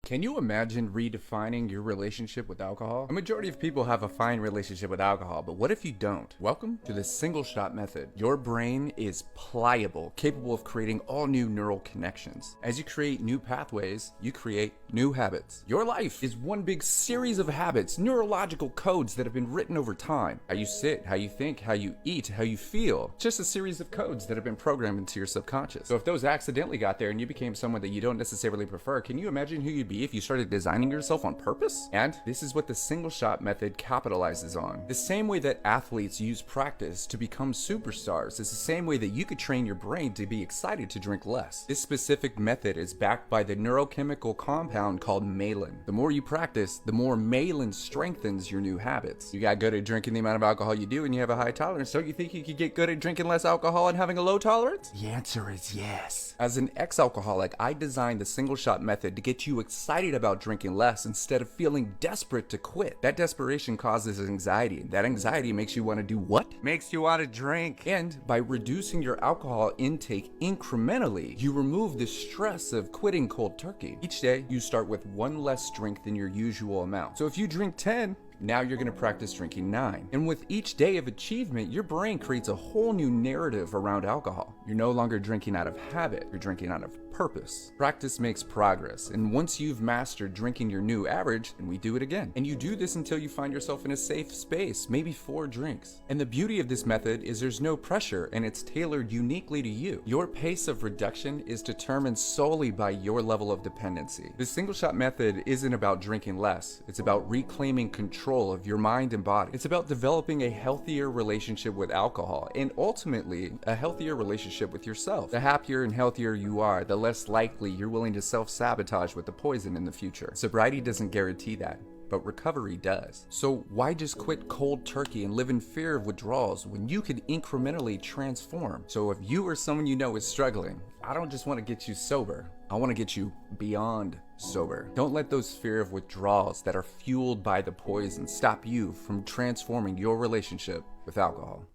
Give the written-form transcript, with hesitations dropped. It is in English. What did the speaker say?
Can you imagine redefining your relationship with alcohol? A majority of people have a fine relationship with alcohol, but what if you don't? Welcome to the single shot method. Your brain is pliable, capable of creating all new neural connections. As you create new pathways, you create new habits. Your life is one big series of habits, neurological codes that have been written over time. How you sit, how you think, how you eat, how you feel. Just a series of codes that have been programmed into your subconscious. So if those accidentally got there and you became someone that you don't necessarily prefer, can you imagine who you'd be if you started designing yourself on purpose? And this is what the single shot method capitalizes on. The same way that athletes use practice to become superstars is the same way that you could train your brain to be excited to drink less. This specific method is backed by the neurochemical compound called myelin. The more you practice, the more myelin strengthens your new habits. You got good at drinking the amount of alcohol you do and you have a high tolerance. Don't you think you could get good at drinking less alcohol and having a low tolerance? The answer is yes. As an ex-alcoholic, I designed the single shot method to get you excited about drinking less instead of feeling desperate to quit. That desperation causes anxiety. That anxiety makes you want to do what? Makes you want to drink. And by reducing your alcohol intake incrementally, you remove the stress of quitting cold turkey. Each day, you start with one less drink than your usual amount. So if you drink 10, now you're going to practice drinking 9. And with each day of achievement, your brain creates a whole new narrative around alcohol. You're no longer drinking out of habit, you're drinking out of purpose. Practice makes progress, and once you've mastered drinking your new average, then we do it again. And you do this until you find yourself in a safe space, maybe 4 drinks. And the beauty of this method is there's no pressure and it's tailored uniquely to you. Your pace of reduction is determined solely by your level of dependency. The single shot method isn't about drinking less, it's about reclaiming control of your mind and body. It's about developing a healthier relationship with alcohol and ultimately a healthier relationship with yourself. The happier and healthier you are, the less likely you're willing to self-sabotage with the poison in the future. Sobriety doesn't guarantee that, but recovery does. So why just quit cold turkey and live in fear of withdrawals when you could incrementally transform? So if you or someone you know is struggling, I don't just want to get you sober, I want to get you beyond sober. Don't let those fear of withdrawals that are fueled by the poison stop you from transforming your relationship with alcohol.